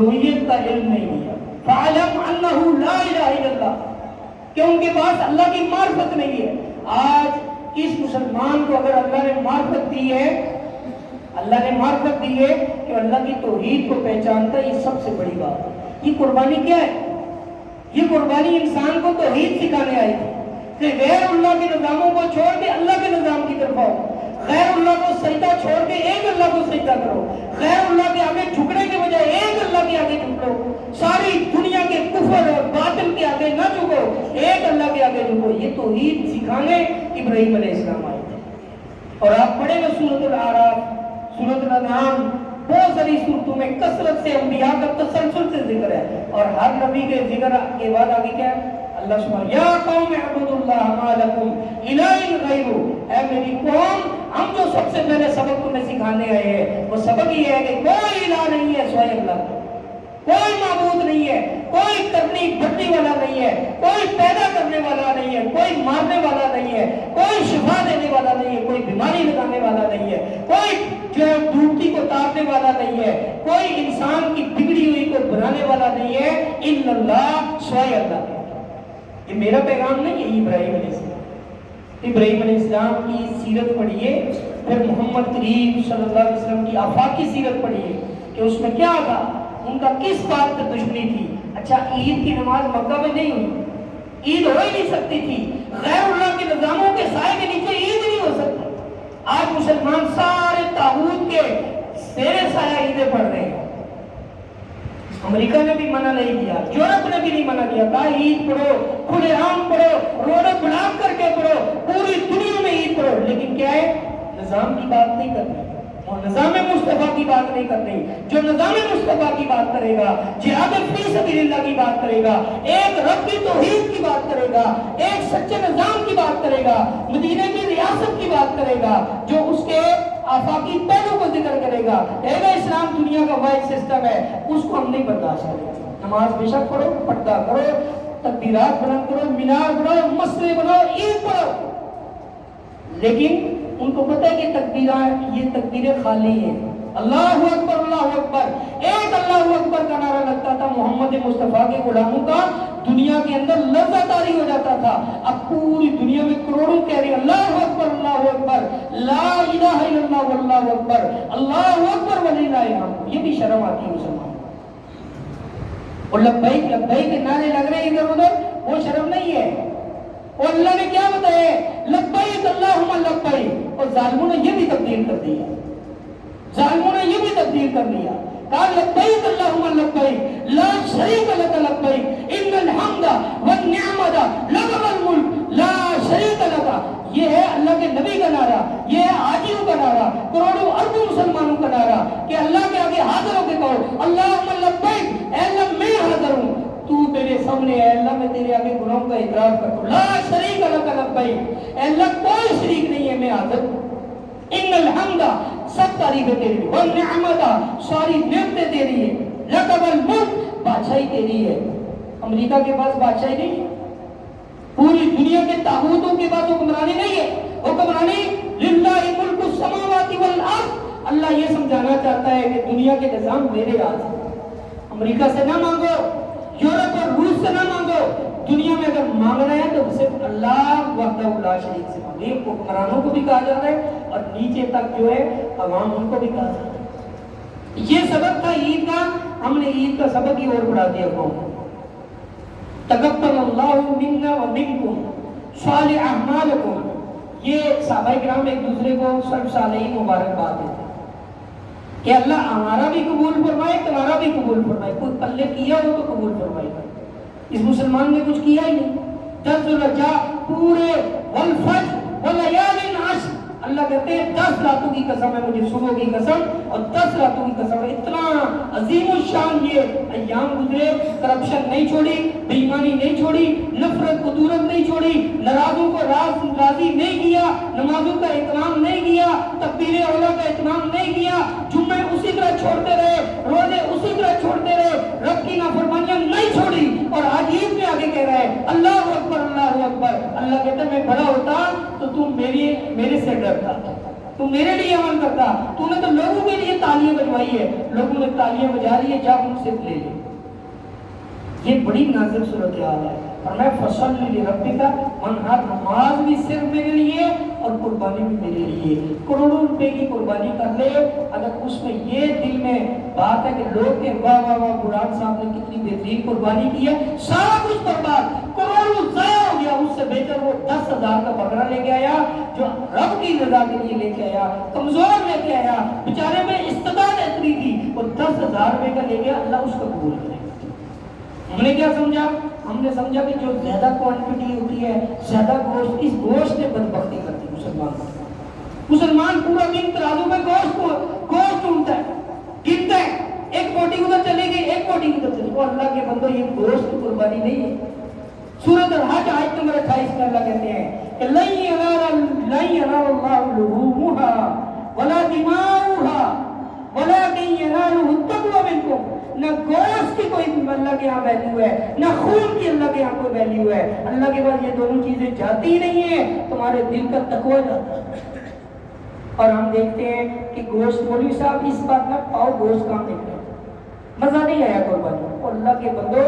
الوہیت کا علم نہیں دیا. فَعَلَمْ أَنَّهُ لَا إِلَهَ إِلَّا اللَّهُ کہ ان کے پاس اللہ کی معرفت نہیں ہے. آج اس مسلمان کو اگر اللہ نے معرفت دی ہے، اللہ نے معرفت دی ہے کہ اللہ کی توحید کو پہچانتا ہے، یہ سب سے بڑی بات ہے. یہ قربانی کیا ہے؟ یہ قربانی انسان کو توحید سکھانے آئی تھی کہ غیر اللہ کے نظاموں کو چھوڑ کے اللہ کے نظام کی طرف آؤ. غیر اللہ کو سجدہ چھوڑ کے ایک اللہ کو سجدہ کرو. غیر اللہ کے آگے جھکنے کے بجائے ایک اللہ کے آگے جھکو. ساری دنیا کے کفر اور باطل کے آگے نہ جھکو، ایک اللہ کے آگے جھکو. یہ توحید سکھانے ابراہیم علیہ السلام آئے تھے. اور آپ پڑھیں گے سورۃ الاعراف، سورۃ الانعام، بہت ساری صورتوں میں کثرت سے انبیاء کا تسلسل سے ذکر ہے. اور ہر نبی کے ذکر کے بعد آگے کیا ہے؟ اللہ سبحانہ یا قوم اعبدوا اللہ ما لکم الہ غیرہ. اے میری قوم، ہم جو سب سے پہلے سبق تمہیں سکھانے آئے ہیں وہ سبق یہ ہے کہ کوئی الہ نہیں ہے سوائے اللہ کا. کوئی معبود نہیں ہے، کوئی کرنی بھرنے والا نہیں ہے، کوئی پیدا کرنے والا نہیں ہے، کوئی مارنے والا نہیں ہے، کوئی شفا دینے والا نہیں ہے، کوئی بیماری لگانے والا نہیں ہے، کوئی جو ڈوبتی کو تارنے والا نہیں ہے، کوئی انسان کی بگڑی ہوئی کو بنانے والا نہیں ہے، الا اللہ، سوائے اللہ کے. یہ میرا پیغام نہیں ہے، ابراہیم علیہ السلام. ابراہیم علیہ السلام کی سیرت پڑھیے، پھر محمد کریم صلی اللہ علیہ وسلم کی آفاقی سیرت پڑھیے کہ اس میں کیا تھا، ان کا کس بات پر دشمنی تھی. اچھا، عید کی نماز مکہ میں نہیں ہوئی، عید ہو ہی نہیں سکتی تھی. غیر اللہ کے نظاموں کے سائے کے نیچے عید نہیں ہو سکتی. آج مسلمان سارے طاغوت کے زیر سایہ عیدیں پڑھ رہے ہیں. امریکہ نے بھی منع نہیں کیا، یورپ نے بھی نہیں منع کیا، کہا عید پڑھو، کھلے عام پڑھو، روڈیں بلاک کر کے پڑھو، پوری دنیا میں عید پڑھو. لیکن کیا ہے، نظام کی بات نہیں کرنی اور نظام مصطفیٰ کی بات نہیں کرنی. جو نظام مصطفیٰ کی بات کرے گا، جہاد فی سبیل اللہ کی بات کرے گا، ایک رب کی توحید کی بات کرے گا، ایک سچے نظام کی بات کرے گا، مدینے کی ریاست کی بات کرے گا، جو اس کے آفاقی پہلو کو ذکر کرے گا، کہے گا اسلام دنیا کا واحد سسٹم ہے، اس کو ہم نہیں برداشت کریں گے. نماز بے شک پڑھو، پردہ کرو، تکبیرات بلند کرو، مینار بناؤ، مسجد بناؤ، عید پڑھو. لیکن ان کو پتہ ہے کہ تکبیرات، یہ تکبیریں خالی ہیں. اللہ اکبر، اللہ اکبر، ایک اللہ اکبر کا نعرہ لگتا تھا محمد مصطفیٰ کے غلاموں کا، دنیا کے اندر لرزہ طاری ہو جاتا تھا. اب پوری دنیا میں کروڑوں کہہ رہے ہیں اللہ اکبر، اللہ اکبر، لا الہ الا اللہ واللہ اکبر، اللہ اکبر وللہ الحمد. یہ بھی شرم آتی ہے مسلمان. اور لبیک لبیک کے نعرے لگ رہے ہیں ادھر ادھر، وہ شرم نہیں ہے. اور اللہ نے کیا بتایا، لبیک اللہم لبیک. اور ظالموں نے یہ بھی تبدیل کر دیا، ظالموں نے یہ بھی تبدیل کر دیا. کہا لبیک اللہم لبیک لا شریک لک لبیک ان الحمد والنعمت لک والملک لا شریک لک. یہ ہے اللہ کے نبی کا نعرہ، یہ ہے حاجیوں کا نعرہ، کروڑوں اربوں مسلمانوں کا نعرہ کہ اللہ کے آگے حاضر ہو کے کہو اللہم لبیک، اے اللہ میں حاضر ہوں، تو میرے سامنے ہے، اللہ میں تیرے آگے گناہوں کا اعتراف کرتا ہوں. لا شریک لک لبیک، اے اللہ کوئی شریک نہیں ہے، میں حاضر ہوں. ان الحمد، سب تعریفیں تیری، والنعمت، ساری نعمتیں تیری ہے، لک والملک، بادشاہی تیری ہے. امریکہ کے پاس بادشاہی نہیں ہے، پوری دنیا کے طاغوتوں کے پاس حکمرانی نہیں ہے. حکمرانی للہ ملک السماوات والارض. اللہ یہ سمجھانا چاہتا ہے کہ دنیا کے نظام میرے ہاتھ ہیں. امریکہ سے نہ مانگو، یورپ اور روس سے نہ مانگو. دنیا میں اگر مانگنا ہے تو صرف اللہ وحدہ لا شریک سے مانگو. یہ حکمرانوں کو بھی کہا جا رہا ہے اور نیچے تک جو ہے عوام ان کو بھی کہا جا رہا ہے. یہ سبق تھا عید کا، ہم نے عید کا سبق ہی اور پڑھا دیا قوم کو. تقبل اللہ منا ومنکم صالح اعمالکم. یہ صحابہ کرام ایک دوسرے کو سب صالحین مبارکباد دیتے کہ اللہ ہمارا بھی قبول فرمائے، تمہارا بھی قبول فرمائے. کوئی پلے کیا ہو تو قبول فرمائے گا. اس مسلمان نے کچھ کیا ہی نہیں. 10 ذوالحجہ پورے، والفجر ولیال عشر. اللہ کہتے ہیں 10 راتوں کی قسم ہے مجھے، صبح کی قسم اور 10 راتوں کی قسم ہے. اتنا عظیم الشان یہ ایام گزرے، کرپشن نہیں چھوڑی، بے ایمانی نہیں چھوڑی، نفرت قدورت نہیں چھوڑی، ناراضوں کو راضی نہیں کیا، نمازوں کا اہتمام نہیں کیا، تکبیر اولیٰ کا اہتمام نہیں کیا، جمعے اسی طرح چھوڑتے رہے، روزے اسی طرح چھوڑتے رہے، رب کی نافرمانیاں نہیں چھوڑی. اور آج عید میں آگے کہہ رہا ہے اللہ اکبر، اللہ اکبر. اللہ کہتا ہے میں بڑا ہوتا تو تم میرے سے ڈرتا، تو میرے لیے عمل کرتا، تو نے تو لوگوں کے لیے تالیاں بجوائی ہے، لوگوں نے تالیاں بجا رہی ہے، جا ان سے لے لے۔ یہ بڑی نازک صورتحال ہے۔ اور میں فصل لربک منہر، نماز بھی صرف میرے لیے اور قربانی بھی میرے لیے۔ کروڑوں روپے کی قربانی کر لے، اگر اس میں یہ دل میں بات ہے کہ لوگ کہ واہ واہ واہ قرآن صاحب نے کتنی بہترین قربانی کی ہے، سارا کچھ برباد، کروڑوں ضائع ہو گیا، اس سے بہتر وہ 10,000 کا بکرا لے کے آیا جو رب کی رضا کے لیے لے کے آیا، کمزور لے کے آیا، بیچارے میں استطاعت اتنی تھی، وہ 10,000 روپے کا لے گیا، اللہ اس کو قبول کرے۔ ہم نے کیا سمجھا؟ ہم نے سمجھا کہ جو زیادہ کوانٹٹی ہوتی ہے، زیادہ گوشت، اس گوشت نے بدبختی کرتی مسلمان پورا دن ترازو میں گوشت ڈھونڈتا ہے، گنتا ہے، ایک بوٹی ادھر چلے گی، ایک بوٹی ادھر چلے گی۔ وہ اللہ کے بندو، یہ گوشت کی قربانی نہیں ہے۔ سورۃ الحج آیت نمبر 28 میں اللہ کہتے ہیں کہ لن ينال الله لحومها ولا دماؤها ولكن يناله التقوى منكم۔ نہ گوشت کی کوئی اللہ کے یہاں ویلیو ہے، نہ خون کی اللہ کے یہاں کوئی ویلیو ہے۔ اللہ کے بعد یہ دونوں چیزیں جاتی ہی نہیں ہیں، تمہارے دل کا تقوی جاتا ہے۔ اور ہم دیکھتے ہیں کہ گوشت، مولوی صاحب اس بات میں پاؤ گوشت کام دیکھتے ہیں، مزہ نہیں آیا قربانی۔ اور اللہ کے بندو،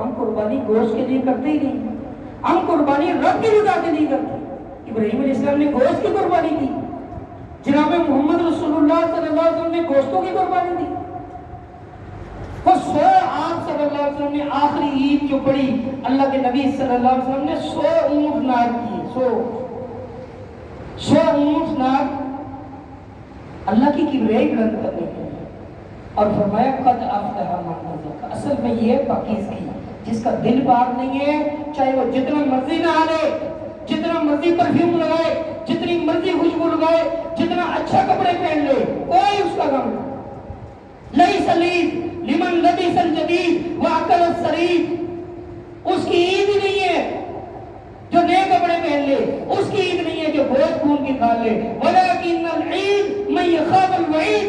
ہم قربانی گوشت کے لیے کرتے ہی نہیں، ہم قربانی رب کی رضا کے لیے کرتے ہیں۔ ابراہیم علیہ السلام نے گوشت کی قربانی کی، جناب محمد رسول اللہ صلی اللہ علیہ وسلم نے گوشتوں کی قربانی دی۔ وہ 100 آپ صلی اللہ علیہ وسلم نے آخری عید جو پڑھی، اللہ کے نبی صلی اللہ علیہ وسلم نے 100 اونٹ نار کیے، 100 اونٹ نار اللہ کی کبریائی بلند کرنے کے لیے، اور فرمایا قد افلح من تزکا۔ اصل میں یہ پاکیزگی، جس کا دل پاک نہیں ہے، چاہے وہ جتنا مرضی نہا لے، جتنا مرضی پرفیوم لگائے، جتنی مرضی خوشبو لگائے، جتنا اچھا کپڑے پہن لے، کوئی اس کا غم نہیں۔ لیس العید لمن لبس الجدید واکل السرید۔ اس کی عید ہی نہیں ہے جو نئے کپڑے پہن لے، اس کی عید نہیں ہے جو گوشت خون کی کھا لے، ولکن العید من یخاف الوعید۔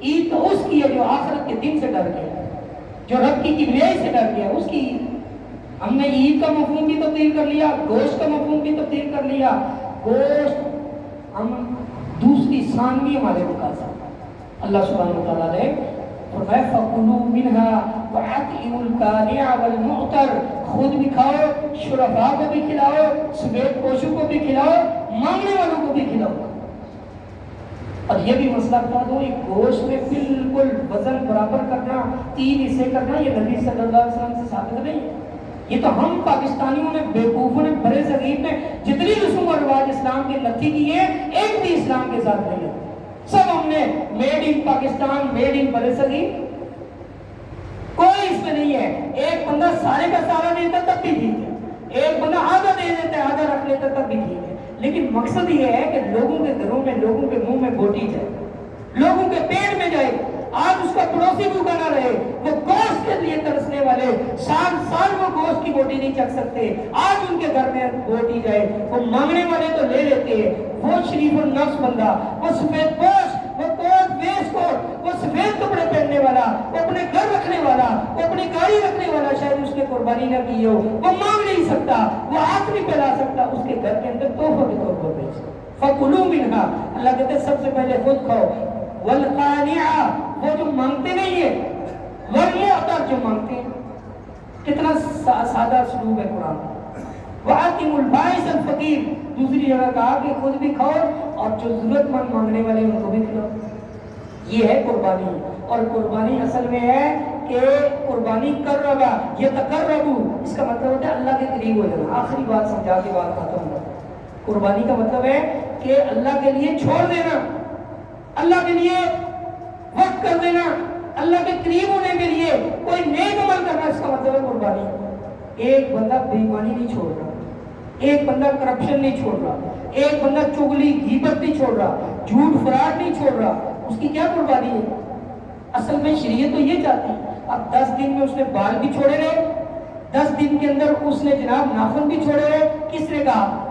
عید تو اس کی ہے جو آخرت کے دن سے ڈر گیا، جو رب کی کبریائی سے ڈر گیا، اس کی عید۔ ہم نے عید کا مفہوم بھی تبدیل کر لیا، گوشت کا مفہوم بھی تبدیل کر لیا۔ گوشت ہم دوسری ثانوی ہمارے مقاصد۔ اللہ سبحانہ وتعالیٰ نے فرمایا فَكُلُوا مِنْهَا وَأَطْعِمُوا الْقَانِعَ وَالْمُعْتَرَ۔ خود بھی کھاؤ، شرفاء کو بھی کھلاؤ، سفید پوشوں کو بھی کھلاؤ، مانگنے والوں کو بھی کھلاؤ۔ اور یہ بھی مسئلہ بتا دو، ایک گوشت میں بالکل وزن برابر کرنا، 3 حصے کرنا، یہ نبی صلی اللہ علیہ وسلم سے ثابت نہیں ہے۔ یہ تو ہم پاکستانیوں نے، بیوقوفوں نے، برے صغیر نے جتنی رسوم و رواج اسلام کے نتھی کی ہے، ایک بھی اسلام کے ساتھ نہیں ہے۔ سب ہم نے made in Pakistan, made in برے صغیر، کوئی اس میں نہیں ہے۔ ایک بندہ سارے کا سارا دیتا تب بھی ٹھیک ہے، ایک بندہ آدھا دے دیتا ہے، آدھا رکھ لیتا تب بھی ٹھیک ہے۔ لیکن مقصد یہ ہے کہ لوگوں کے گھروں میں، لوگوں کے منہ میں بوٹی جائے، لوگوں کے پیٹ میں جائے۔ آج اس کا پڑوسی بھوکا نہ رہے، وہ گوشت کے لیے ترسنے والے سال سال وہ گوشت کی بوٹی نہیں چکھ سکتے، آج ان کے گھر میں بوٹی جائے۔ وہ مانگنے والے تو لے لیتے ہیں، وہ شریف النفس بندہ، وہ سفید پوش، وہ کوٹ ویس کوٹ، وہ سفید کپڑے پہننے والا، وہ اپنے گھر رکھنے والا، وہ اپنی گاڑی رکھنے والا، شاید اس نے قربانی نہ کی ہو، وہ مانگ نہیں سکتا، وہ ہاتھ نہیں پھیلا سکتا، اس کے گھر کے اندر تحفہ کے طور پر بھیج۔ فَكُلُوا مِنْهَا، اللہ کہتے ہیں سب سے پہلے خود کھاؤ، وَالْقَانِعَ، وہ جو مانگتے نہیں ہے، وَالْمُعْتَرَ، جو مانگتے ہیں۔ کتنا سادہ اسلوب ہے قرآن۔ وَآتِمُوا الْبَائِسَ الْفَقِيرَ، دوسری جگہ کہا کہ خود بھی کھاؤ اور جو ضرورت مند مانگنے والے ان کو بھی کھلاؤ۔ یہ ہے قربانی۔ اور قربانی اصل میں ہے کہ قربانی قربا یتقربو، اس کا مطلب ہوتا ہے اللہ کے قریب ہو جانا۔ آخری بات سمجھا کے بات ختم ہو۔ قربانی کا مطلب ہے کہ اللہ کے لیے چھوڑ دینا، اللہ کے لیے وقت کر دینا، اللہ کے قریب ہونے کے لیے کوئی نیک عمل کرنا، اس کا مطلب ہے قربانی۔ ایک بندہ بے ایمانی نہیں چھوڑ رہا، ایک بندہ کرپشن نہیں چھوڑ رہا، ایک بندہ چغلی غیبت نہیں چھوڑ رہا، جھوٹ فراڈ نہیں چھوڑ رہا، اس کی کیا قربانی ہے؟ اصل میں شریعت تو یہ چاہتی ہے۔ اب 10 دن میں اس نے بال بھی چھوڑے رہے، 10 دن کے اندر اس نے جناب ناخن بھی چھوڑے رہے، کس نے کہا